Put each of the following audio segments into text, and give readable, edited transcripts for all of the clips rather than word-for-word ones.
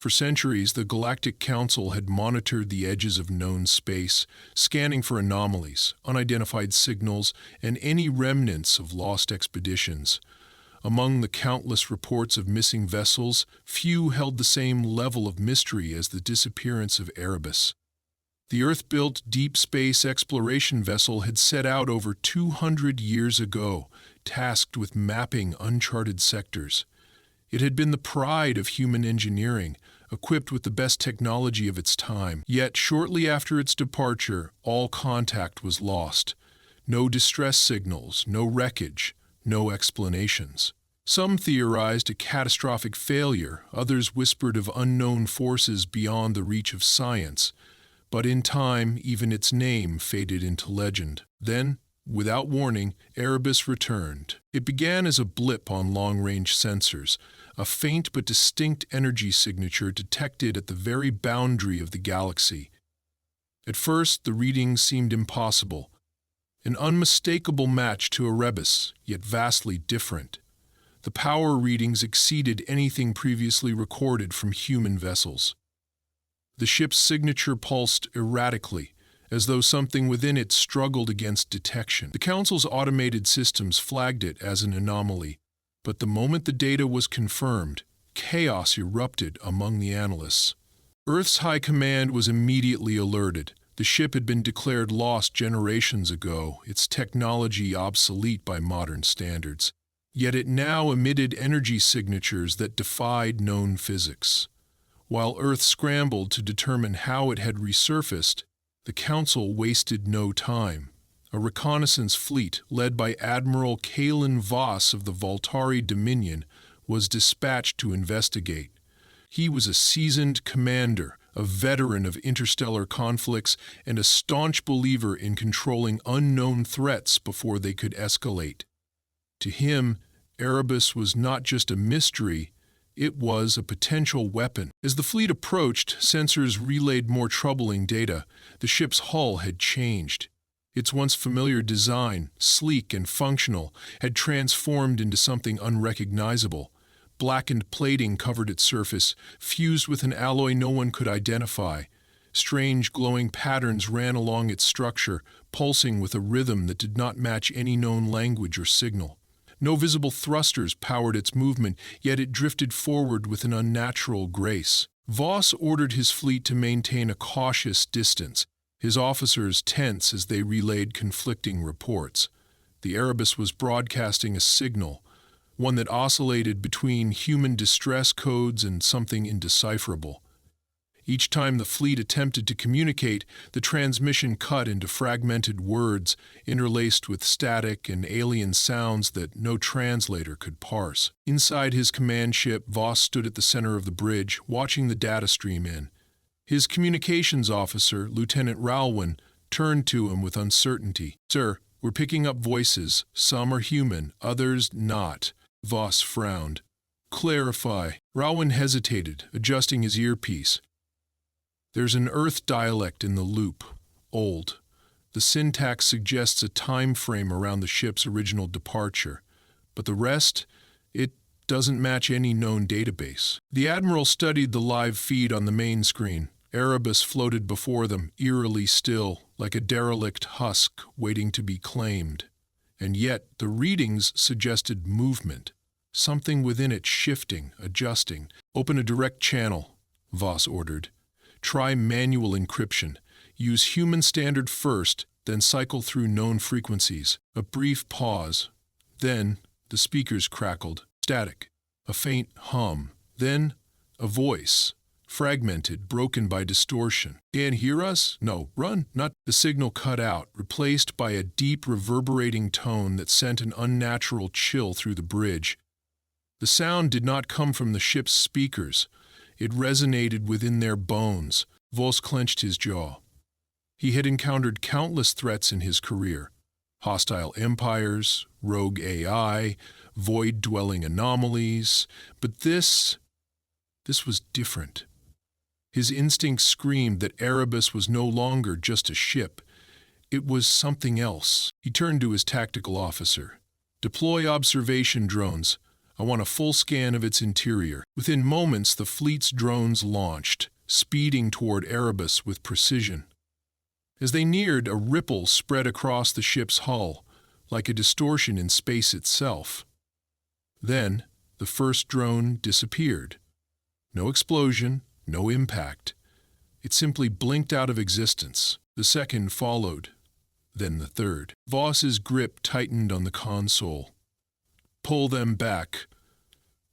For centuries, the Galactic Council had monitored the edges of known space, scanning for anomalies, unidentified signals, and any remnants of lost expeditions. Among the countless reports of missing vessels, few held the same level of mystery as the disappearance of Erebus. The Earth-built deep space exploration vessel had set out over 200 years ago, tasked with mapping uncharted sectors. It had been the pride of human engineering, equipped with the best technology of its time. Yet, shortly after its departure, all contact was lost. No distress signals, no wreckage, no explanations. Some theorized a catastrophic failure, others whispered of unknown forces beyond the reach of science. But in time, even its name faded into legend. Then, without warning, Erebus returned. It began as a blip on long-range sensors, a faint but distinct energy signature detected at the very boundary of the galaxy. At first, the readings seemed impossible. An unmistakable match to Erebus, yet vastly different. The power readings exceeded anything previously recorded from human vessels. The ship's signature pulsed erratically, as though something within it struggled against detection. The Council's automated systems flagged it as an anomaly, but the moment the data was confirmed, chaos erupted among the analysts. Earth's High Command was immediately alerted. The ship had been declared lost generations ago, its technology obsolete by modern standards. Yet it now emitted energy signatures that defied known physics. While Earth scrambled to determine how it had resurfaced, the Council wasted no time. A reconnaissance fleet led by Admiral Kalen Voss of the Voltari Dominion was dispatched to investigate. He was a seasoned commander, a veteran of interstellar conflicts, and a staunch believer in controlling unknown threats before they could escalate. To him, Erebus was not just a mystery, it was a potential weapon. As the fleet approached, sensors relayed more troubling data. The ship's hull had changed. Its once familiar design, sleek and functional, had transformed into something unrecognizable. Blackened plating covered its surface, fused with an alloy no one could identify. Strange glowing patterns ran along its structure, pulsing with a rhythm that did not match any known language or signal. No visible thrusters powered its movement, yet it drifted forward with an unnatural grace. Voss ordered his fleet to maintain a cautious distance, his officers tense as they relayed conflicting reports. The Erebus was broadcasting a signal, one that oscillated between human distress codes and something indecipherable. Each time the fleet attempted to communicate, the transmission cut into fragmented words, interlaced with static and alien sounds that no translator could parse. Inside his command ship, Voss stood at the center of the bridge, watching the data stream in. His communications officer, Lieutenant Ralwin, turned to him with uncertainty. "Sir, we're picking up voices. Some are human, others not." Voss frowned. "Clarify." Ralwin hesitated, adjusting his earpiece. "There's an Earth dialect in the loop. Old. The syntax suggests a time frame around the ship's original departure. But the rest, it doesn't match any known database." The Admiral studied the live feed on the main screen. Erebus floated before them, eerily still, like a derelict husk waiting to be claimed. And yet the readings suggested movement, something within it shifting, adjusting. "Open a direct channel," Voss ordered. "Try manual encryption. Use human standard first, then cycle through known frequencies." A brief pause. Then the speakers crackled. Static. A faint hum. Then a voice. Fragmented, broken by distortion. "Can't hear us? No, run, not..." The signal cut out, replaced by a deep, reverberating tone that sent an unnatural chill through the bridge. The sound did not come from the ship's speakers. It resonated within their bones. Voss clenched his jaw. He had encountered countless threats in his career. Hostile empires, rogue AI, void-dwelling anomalies. But this was different. His instincts screamed that Erebus was no longer just a ship. It was something else. He turned to his tactical officer. "Deploy observation drones. I want a full scan of its interior. Within moments, the fleet's drones launched, speeding toward Erebus with precision. As they neared, a ripple spread across the ship's hull, like a distortion in space itself. Then, the first drone disappeared. No explosion, no impact. It simply blinked out of existence. The second followed, then the third. Voss's grip tightened on the console. Pull them back.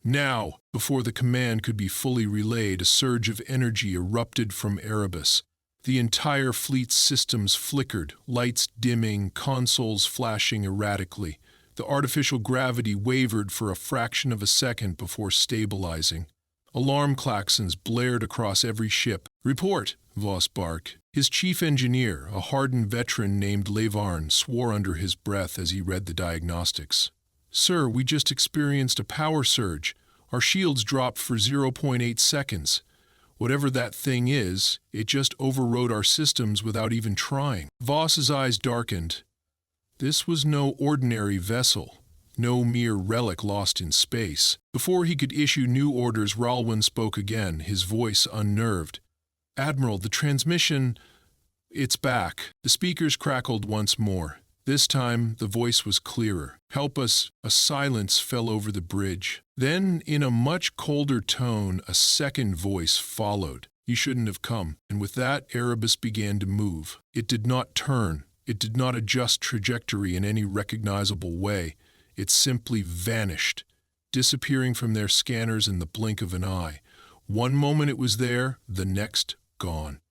Now, before the command could be fully relayed, a surge of energy erupted from Erebus. The entire fleet's systems flickered, lights dimming, consoles flashing erratically. The artificial gravity wavered for a fraction of a second before stabilizing. Alarm klaxons blared across every ship. "Report," Voss barked. His chief engineer, a hardened veteran named Levarn, swore under his breath as he read the diagnostics. "Sir, we just experienced a power surge. Our shields dropped for 0.8 seconds. Whatever that thing is, it just overrode our systems without even trying." Voss's eyes darkened. This was no ordinary vessel, no mere relic lost in space. Before he could issue new orders, Ralwyn spoke again, his voice unnerved. "Admiral, the transmission... it's back." The speakers crackled once more. This time, the voice was clearer. "Help us." A silence fell over the bridge. Then, in a much colder tone, a second voice followed. "You shouldn't have come." And with that, Erebus began to move. It did not turn. It did not adjust trajectory in any recognizable way. It simply vanished, disappearing from their scanners in the blink of an eye. One moment it was there, the next gone.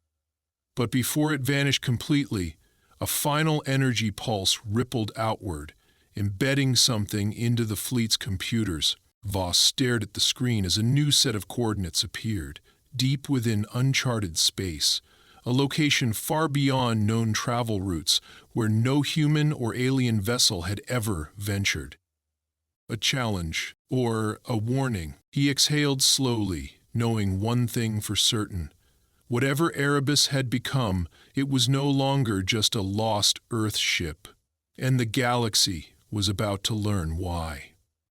But before it vanished completely, a final energy pulse rippled outward, embedding something into the fleet's computers. Voss stared at the screen as a new set of coordinates appeared, deep within uncharted space, a location far beyond known travel routes where no human or alien vessel had ever ventured. A challenge, or a warning. He exhaled slowly, knowing one thing for certain. Whatever Erebus had become, it was no longer just a lost Earth ship, and the galaxy was about to learn why.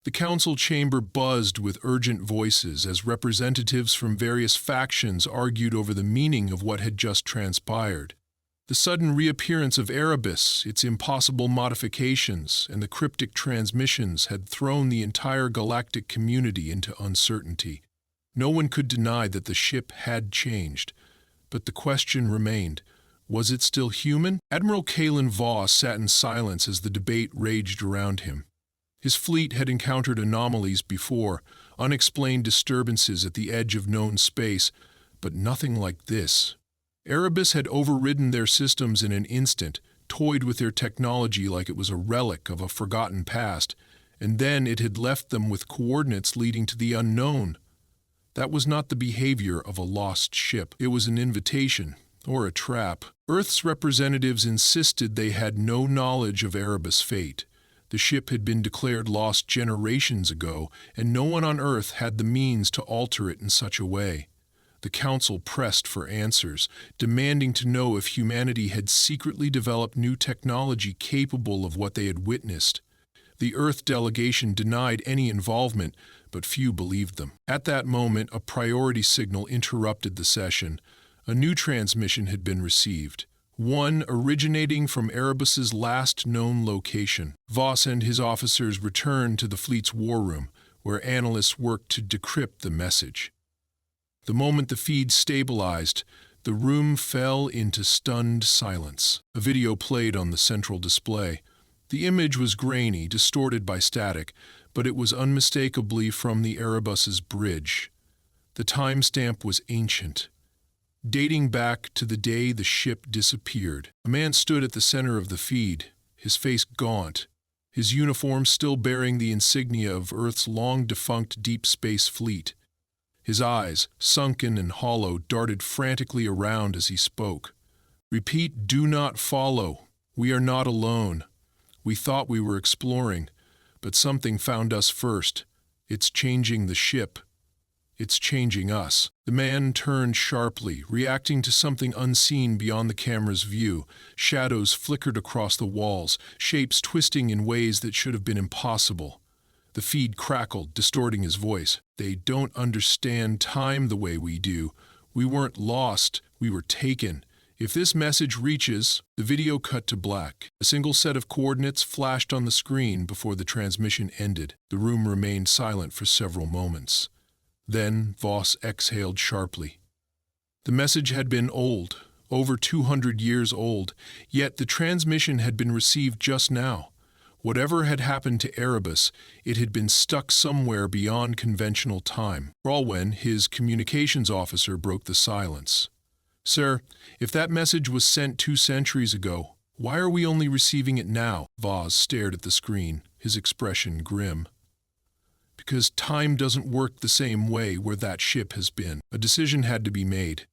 The council chamber buzzed with urgent voices as representatives from various factions argued over the meaning of what had just transpired. The sudden reappearance of Erebus, its impossible modifications, and the cryptic transmissions had thrown the entire galactic community into uncertainty. No one could deny that the ship had changed, but the question remained, was it still human? Admiral Kalen Voss sat in silence as the debate raged around him. His fleet had encountered anomalies before, unexplained disturbances at the edge of known space, but nothing like this. Erebus had overridden their systems in an instant, toyed with their technology like it was a relic of a forgotten past, and then it had left them with coordinates leading to the unknown. That was not the behavior of a lost ship. It was an invitation, or a trap. Earth's representatives insisted they had no knowledge of Erebus' fate. The ship had been declared lost generations ago, and no one on Earth had the means to alter it in such a way. The council pressed for answers, demanding to know if humanity had secretly developed new technology capable of what they had witnessed. The Earth delegation denied any involvement, but few believed them. At that moment, a priority signal interrupted the session. A new transmission had been received, one originating from Erebus's last known location. Voss and his officers returned to the fleet's war room, where analysts worked to decrypt the message. The moment the feed stabilized, the room fell into stunned silence. A video played on the central display. The image was grainy, distorted by static, but it was unmistakably from the Erebus's bridge. The timestamp was ancient, dating back to the day the ship disappeared. A man stood at the center of the feed, his face gaunt, his uniform still bearing the insignia of Earth's long-defunct deep space fleet. His eyes, sunken and hollow, darted frantically around as he spoke. "Repeat, do not follow. We are not alone. We thought we were exploring, but something found us first. It's changing the ship. It's changing us." The man turned sharply, reacting to something unseen beyond the camera's view. Shadows flickered across the walls, shapes twisting in ways that should have been impossible. The feed crackled, distorting his voice. "They don't understand time the way we do. We weren't lost, we were taken. If this message reaches..." The video cut to black. A single set of coordinates flashed on the screen before the transmission ended. The room remained silent for several moments. Then Voss exhaled sharply. The message had been old, over 200 years old, yet the transmission had been received just now. Whatever had happened to Erebus, it had been stuck somewhere beyond conventional time. Ralwen, his communications officer, broke the silence. "Sir, if that message was sent 2 centuries ago, why are we only receiving it now?" Voss stared at the screen, his expression grim. "Because time doesn't work the same way where that ship has been." A decision had to be made.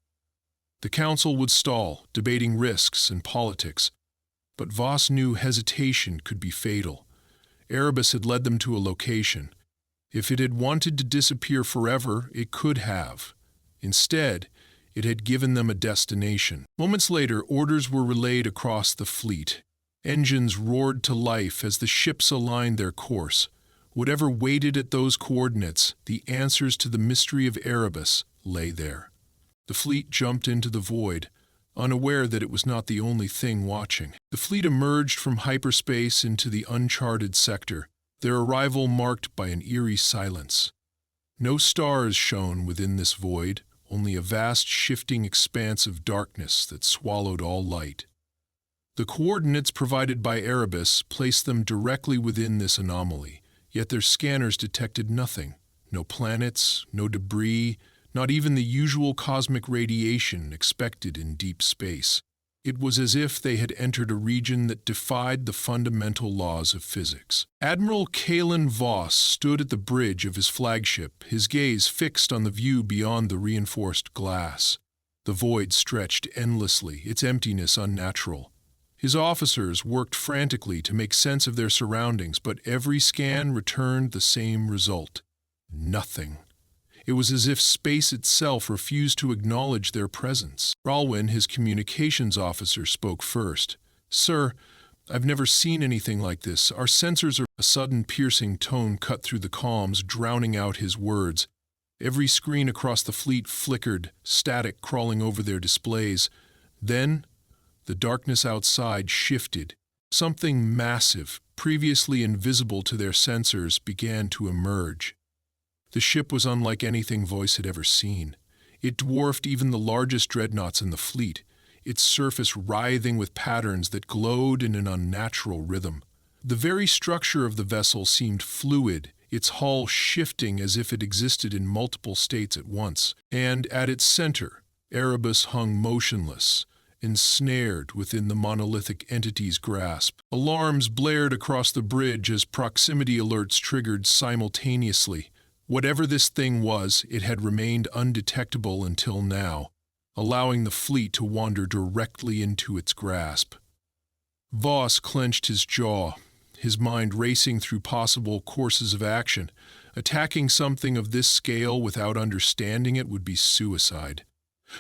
The council would stall, debating risks and politics. But Voss knew hesitation could be fatal. Erebus had led them to a location. If it had wanted to disappear forever, it could have. Instead, it had given them a destination. Moments later, orders were relayed across the fleet. Engines roared to life as the ships aligned their course. Whatever waited at those coordinates, the answers to the mystery of Erebus lay there. The fleet jumped into the void, unaware that it was not the only thing watching. The fleet emerged from hyperspace into the uncharted sector, their arrival marked by an eerie silence. No stars shone within this void, only a vast shifting expanse of darkness that swallowed all light. The coordinates provided by Erebus placed them directly within this anomaly, yet their scanners detected nothing. No planets, no debris, not even the usual cosmic radiation expected in deep space. It was as if they had entered a region that defied the fundamental laws of physics. Admiral Kalen Voss stood at the bridge of his flagship, his gaze fixed on the view beyond the reinforced glass. The void stretched endlessly, its emptiness unnatural. His officers worked frantically to make sense of their surroundings, but every scan returned the same result: nothing. It was as if space itself refused to acknowledge their presence. Ralwen, his communications officer, spoke first. "Sir, I've never seen anything like this. Our sensors are..." A sudden piercing tone cut through the comms, drowning out his words. Every screen across the fleet flickered, static crawling over their displays. Then, the darkness outside shifted. Something massive, previously invisible to their sensors, began to emerge. The ship was unlike anything Voss had ever seen. It dwarfed even the largest dreadnoughts in the fleet, its surface writhing with patterns that glowed in an unnatural rhythm. The very structure of the vessel seemed fluid, its hull shifting as if it existed in multiple states at once. And at its center, Erebus hung motionless, ensnared within the monolithic entity's grasp. Alarms blared across the bridge as proximity alerts triggered simultaneously. Whatever this thing was, it had remained undetectable until now, allowing the fleet to wander directly into its grasp. Voss clenched his jaw, his mind racing through possible courses of action. Attacking something of this scale without understanding it would be suicide.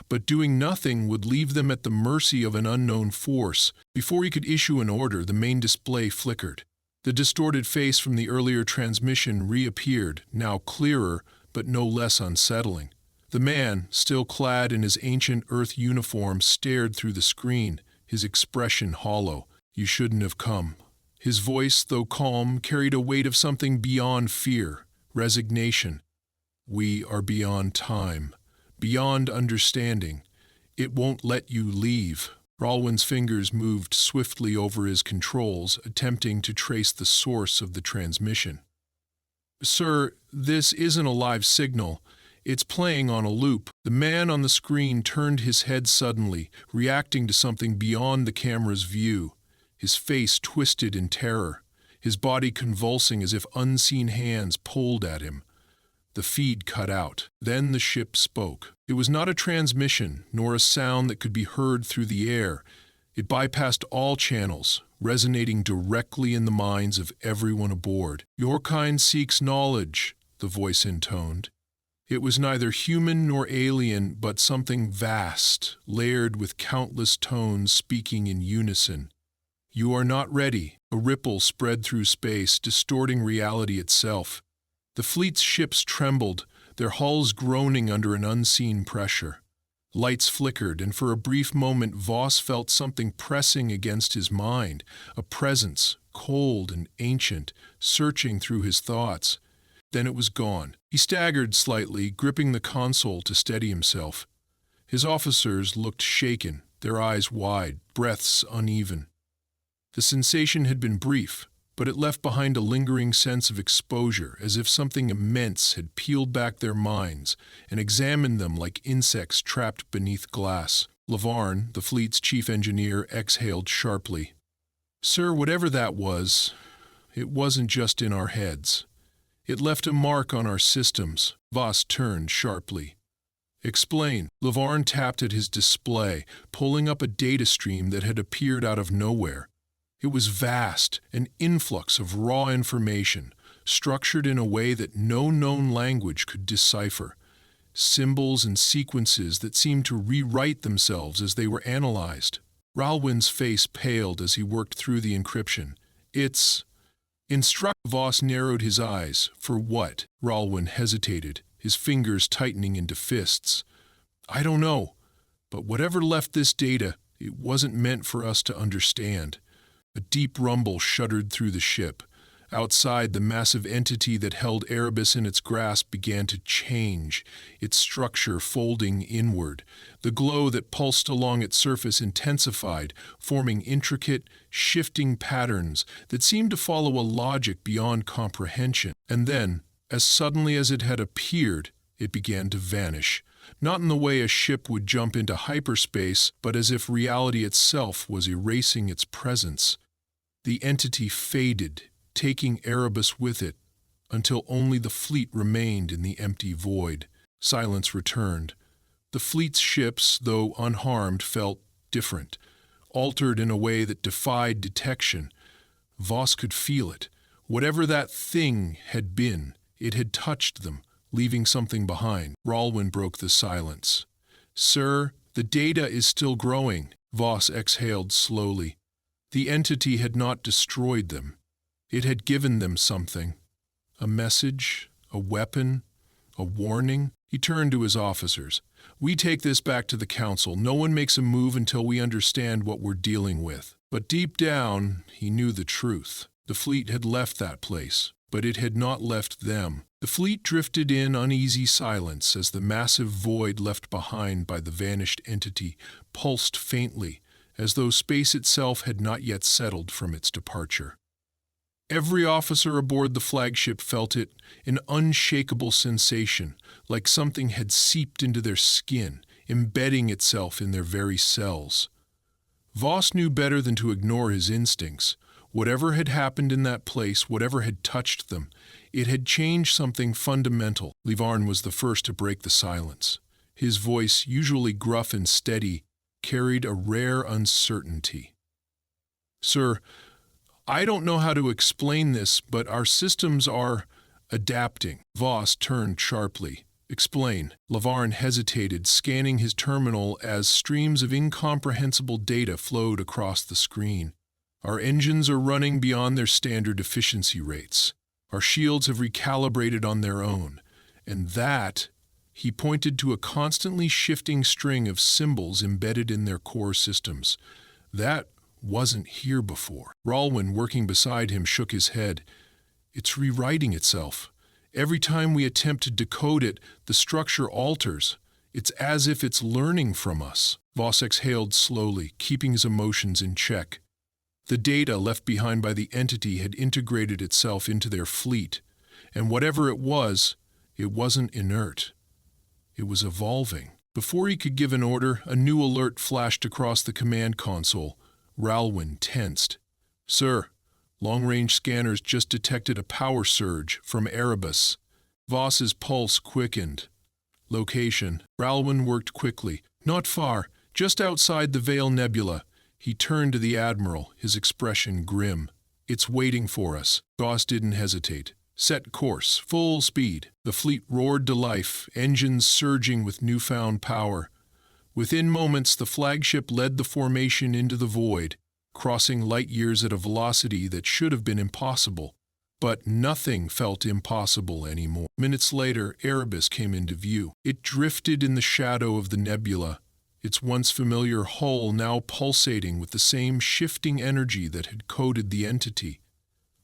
But doing nothing would leave them at the mercy of an unknown force. Before he could issue an order, the main display flickered. The distorted face from the earlier transmission reappeared, now clearer, but no less unsettling. The man, still clad in his ancient Earth uniform, stared through the screen, his expression hollow. "You shouldn't have come." His voice, though calm, carried a weight of something beyond fear, resignation. "We are beyond time, beyond understanding. It won't let you leave." Ralwen's fingers moved swiftly over his controls, attempting to trace the source of the transmission. "Sir, this isn't a live signal. It's playing on a loop." The man on the screen turned his head suddenly, reacting to something beyond the camera's view. His face twisted in terror, his body convulsing as if unseen hands pulled at him. The feed cut out. Then the ship spoke. It was not a transmission, nor a sound that could be heard through the air. It bypassed all channels, resonating directly in the minds of everyone aboard. "Your kind seeks knowledge," the voice intoned. It was neither human nor alien, but something vast, layered with countless tones speaking in unison. "You are not ready." A ripple spread through space, distorting reality itself. The fleet's ships trembled, their hulls groaning under an unseen pressure. Lights flickered, and for a brief moment Voss felt something pressing against his mind, a presence, cold and ancient, searching through his thoughts. Then it was gone. He staggered slightly, gripping the console to steady himself. His officers looked shaken, their eyes wide, breaths uneven. The sensation had been brief, but it left behind a lingering sense of exposure, as if something immense had peeled back their minds and examined them like insects trapped beneath glass. Lavarne, the fleet's chief engineer, exhaled sharply. "Sir, whatever that was, it wasn't just in our heads. It left a mark on our systems." Voss turned sharply. "Explain." Lavarne tapped at his display, pulling up a data stream that had appeared out of nowhere. It was vast, an influx of raw information, structured in a way that no known language could decipher. Symbols and sequences that seemed to rewrite themselves as they were analyzed. Ralwyn's face paled as he worked through the encryption. "It's..." Voss narrowed his eyes. "For what?" Ralwyn hesitated, his fingers tightening into fists. "I don't know, but whatever left this data, it wasn't meant for us to understand." A deep rumble shuddered through the ship. Outside, the massive entity that held Erebus in its grasp began to change, its structure folding inward. The glow that pulsed along its surface intensified, forming intricate, shifting patterns that seemed to follow a logic beyond comprehension. And then, as suddenly as it had appeared, it began to vanish. Not in the way a ship would jump into hyperspace, but as if reality itself was erasing its presence. The entity faded, taking Erebus with it, until only the fleet remained in the empty void. Silence returned. The fleet's ships, though unharmed, felt different, altered in a way that defied detection. Voss could feel it. Whatever that thing had been, it had touched them, leaving something behind. Ralwyn broke the silence. "Sir, the data is still growing." Voss exhaled slowly. The entity had not destroyed them. It had given them something. A message, a weapon, a warning. He turned to his officers. "We take this back to the council. No one makes a move until we understand what we're dealing with." But deep down, he knew the truth. The fleet had left that place, but it had not left them. The fleet drifted in uneasy silence as the massive void left behind by the vanished entity pulsed faintly, as though space itself had not yet settled from its departure. Every officer aboard the flagship felt it, an unshakable sensation, like something had seeped into their skin, embedding itself in their very cells. Voss knew better than to ignore his instincts. Whatever had happened in that place, whatever had touched them, it had changed something fundamental. Lavarne was the first to break the silence. His voice, usually gruff and steady, carried a rare uncertainty. "Sir, I don't know how to explain this, but our systems are adapting." Voss turned sharply. "Explain." Lavarne hesitated, scanning his terminal as streams of incomprehensible data flowed across the screen. "Our engines are running beyond their standard efficiency rates. Our shields have recalibrated on their own. And that..." He pointed to a constantly shifting string of symbols embedded in their core systems. "That wasn't here before." Ralwyn, working beside him, shook his head. "It's rewriting itself. Every time we attempt to decode it, the structure alters. It's as if it's learning from us." Voss exhaled slowly, keeping his emotions in check. The data left behind by the entity had integrated itself into their fleet, and whatever it wasn't inert. It was evolving. Before he could give an order, a new alert flashed across the command console. Ralwyn tensed. "Sir, long-range scanners just detected a power surge from Erebus." Voss's pulse quickened. "Location." Ralwyn worked quickly. "Not far, just outside the Veil Nebula." He turned to the Admiral, his expression grim. "It's waiting for us." Voss didn't hesitate. "Set course, full speed." The fleet roared to life, engines surging with newfound power. Within moments, the flagship led the formation into the void, crossing light years at a velocity that should have been impossible. But nothing felt impossible anymore. Minutes later, Erebus came into view. It drifted in the shadow of the nebula, its once familiar hull now pulsating with the same shifting energy that had coated the entity.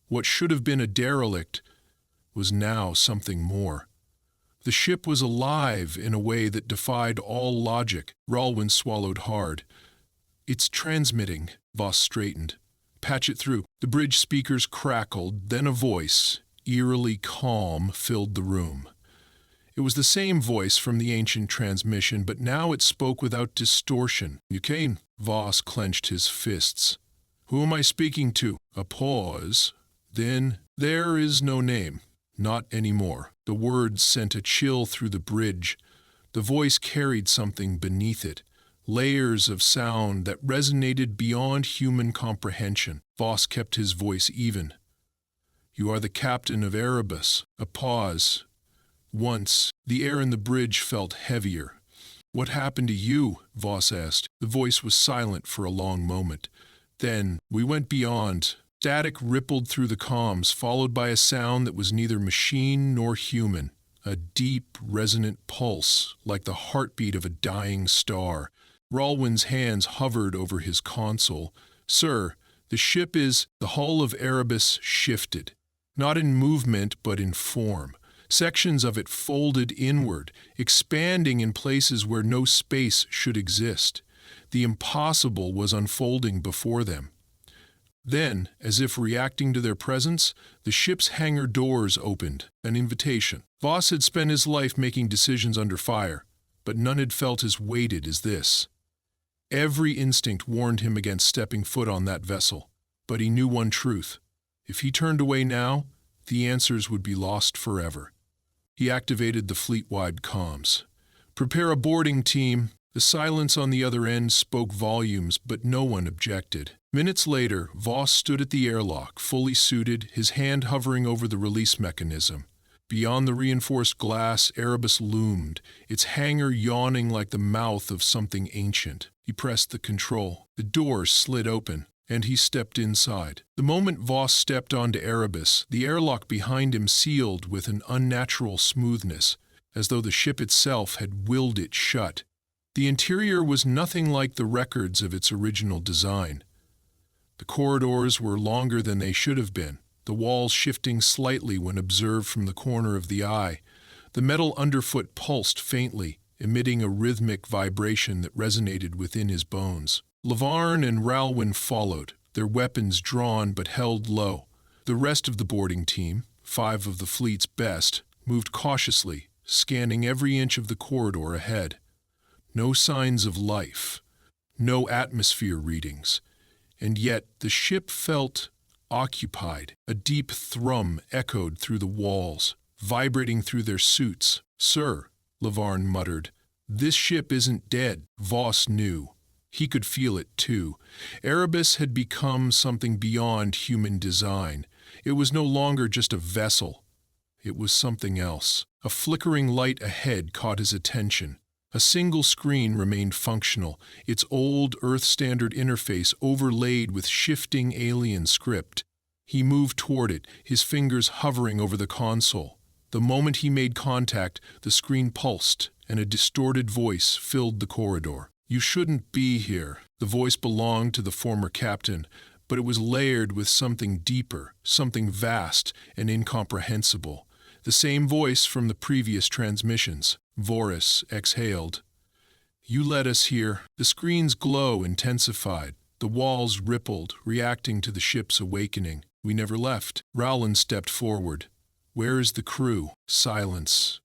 What should have been a derelict was now something more. The ship was alive in a way that defied all logic. Ralwyn swallowed hard. "It's transmitting," Voss straightened. "Patch it through." The bridge speakers crackled, then a voice, eerily calm, filled the room. It was the same voice from the ancient transmission, but now it spoke without distortion. "You came." Voss clenched his fists. "Who am I speaking to?" A pause. Then, "There is no name. Not anymore." The words sent a chill through the bridge. The voice carried something beneath it. Layers of sound that resonated beyond human comprehension. Voss kept his voice even. "You are the captain of Erebus." A pause. Once, the air in the bridge felt heavier. "What happened to you?" Voss asked. The voice was silent for a long moment. Then, "We went beyond." Static rippled through the comms, followed by a sound that was neither machine nor human. A deep, resonant pulse, like the heartbeat of a dying star. Ralwyn's hands hovered over his console. "Sir, the ship is—" The hull of Erebus shifted. Not in movement, but in form. Sections of it folded inward, expanding in places where no space should exist. The impossible was unfolding before them. Then, as if reacting to their presence, the ship's hangar doors opened, an invitation. Voss had spent his life making decisions under fire, but none had felt as weighted as this. Every instinct warned him against stepping foot on that vessel, but he knew one truth. If he turned away now, the answers would be lost forever. He activated the fleet-wide comms. "Prepare a boarding team." The silence on the other end spoke volumes, but no one objected. Minutes later, Voss stood at the airlock, fully suited, his hand hovering over the release mechanism. Beyond the reinforced glass, Erebus loomed, its hangar yawning like the mouth of something ancient. He pressed the control. The door slid open, and he stepped inside. The moment Voss stepped onto Erebus, the airlock behind him sealed with an unnatural smoothness, as though the ship itself had willed it shut. The interior was nothing like the records of its original design. The corridors were longer than they should have been, the walls shifting slightly when observed from the corner of the eye. The metal underfoot pulsed faintly, emitting a rhythmic vibration that resonated within his bones. Lavarn and Ralwyn followed, their weapons drawn but held low. The rest of the boarding team, 5 of the fleet's best, moved cautiously, scanning every inch of the corridor ahead. No signs of life, no atmosphere readings, and yet the ship felt occupied. A deep thrum echoed through the walls, vibrating through their suits. "Sir," Lavarn muttered, "this ship isn't dead." Voss knew. He could feel it too. Erebus had become something beyond human design. It was no longer just a vessel. It was something else. A flickering light ahead caught his attention. A single screen remained functional, its old Earth-standard interface overlaid with shifting alien script. He moved toward it, his fingers hovering over the console. The moment he made contact, the screen pulsed, and a distorted voice filled the corridor. "You shouldn't be here." The voice belonged to the former captain, but it was layered with something deeper, something vast and incomprehensible. The same voice from the previous transmissions. Voris exhaled. "You led us here." The screen's glow intensified. The walls rippled, reacting to the ship's awakening. "We never left." Rowland stepped forward. "Where is the crew?" Silence.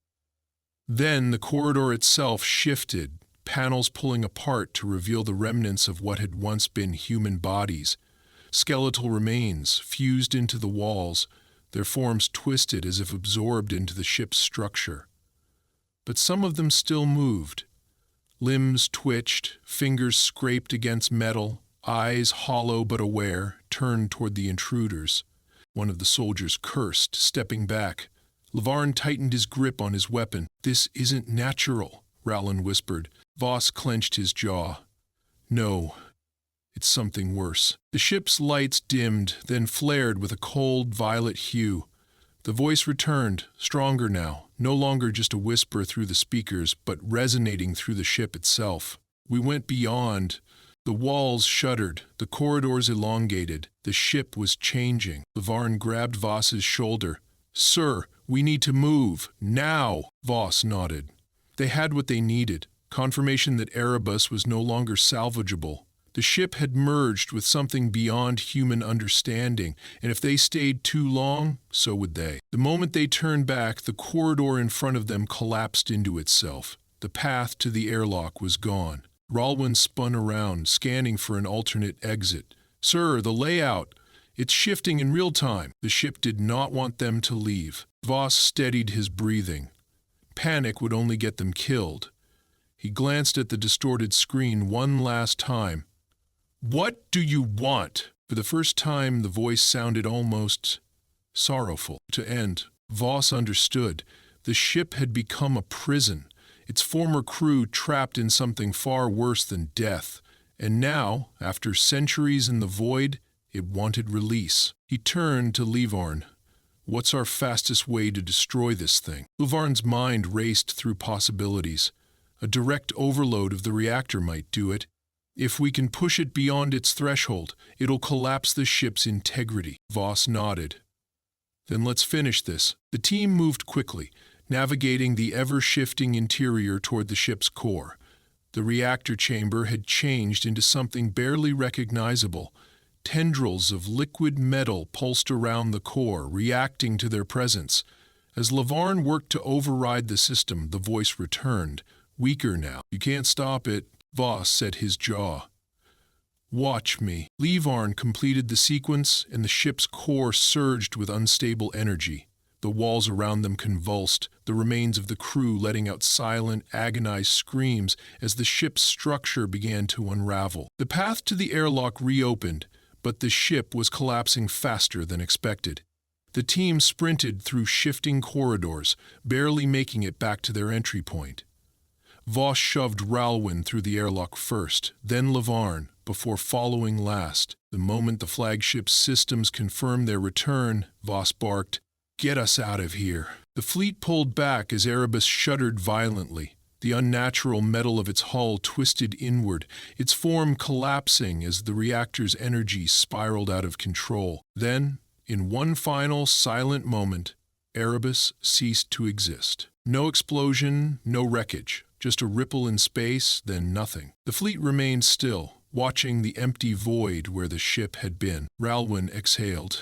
Then the corridor itself shifted, panels pulling apart to reveal the remnants of what had once been human bodies. Skeletal remains fused into the walls, their forms twisted as if absorbed into the ship's structure. But some of them still moved. Limbs twitched, fingers scraped against metal, eyes hollow but aware, turned toward the intruders. One of the soldiers cursed, stepping back. Lavarn tightened his grip on his weapon. "This isn't natural," Rowland whispered. Voss clenched his jaw. "No, It's something worse. The ship's lights dimmed, then flared with a cold violet hue. The voice returned, stronger now, no longer just a whisper through the speakers, but resonating through the ship itself. We went beyond. The walls shuddered, the corridors elongated. The ship was changing. Lavarn grabbed Voss's shoulder. "Sir, we need to move. Now!" Voss nodded. They had what they needed, confirmation that Erebus was no longer salvageable. The ship had merged with something beyond human understanding, and if they stayed too long, so would they. The moment they turned back, the corridor in front of them collapsed into itself. The path to the airlock was gone. Ralwyn spun around, scanning for an alternate exit. "Sir, the layout. It's shifting in real time." The ship did not want them to leave. Voss steadied his breathing. Panic would only get them killed. He glanced at the distorted screen one last time. "What do you want?" For the first time, the voice sounded almost sorrowful. To end, Voss understood. The ship had become a prison, its former crew trapped in something far worse than death. And now, after centuries in the void, it wanted release. He turned to Lavarn. "What's our fastest way to destroy this thing?" Lavarn's mind raced through possibilities. A direct overload of the reactor might do it. If we can push it beyond its threshold, it'll collapse the ship's integrity. Voss nodded. "Then let's finish this." The team moved quickly, navigating the ever-shifting interior toward the ship's core. The reactor chamber had changed into something barely recognizable. Tendrils of liquid metal pulsed around the core, reacting to their presence. As Lavarn worked to override the system, the voice returned, weaker now. "You can't stop it." Voss set his jaw. "Watch me." Lavarn completed the sequence, and the ship's core surged with unstable energy. The walls around them convulsed, the remains of the crew letting out silent, agonized screams as the ship's structure began to unravel. The path to the airlock reopened, but the ship was collapsing faster than expected. The team sprinted through shifting corridors, barely making it back to their entry point. Voss shoved Ralwyn through the airlock first, then Lavarn, before following last. The moment the flagship's systems confirmed their return, Voss barked, "Get us out of here." The fleet pulled back as Erebus shuddered violently. The unnatural metal of its hull twisted inward, its form collapsing as the reactor's energy spiraled out of control. Then, in one final, silent moment, Erebus ceased to exist. No explosion, no wreckage. Just a ripple in space, then nothing. The fleet remained still, watching the empty void where the ship had been. Ralwyn exhaled.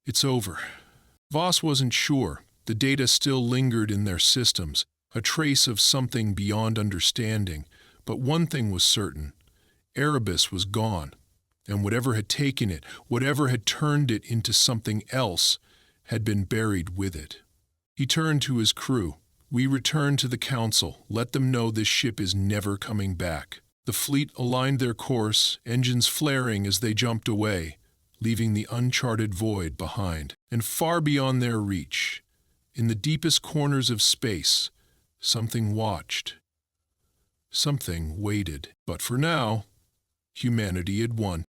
"It's over." Voss wasn't sure. The data still lingered in their systems, a trace of something beyond understanding. But one thing was certain. Erebus was gone, and whatever had taken it, whatever had turned it into something else, had been buried with it. He turned to his crew. "We return to the council. Let them know this ship is never coming back." The fleet aligned their course, engines flaring as they jumped away, leaving the uncharted void behind. And far beyond their reach, in the deepest corners of space, something watched. Something waited. But for now, humanity had won.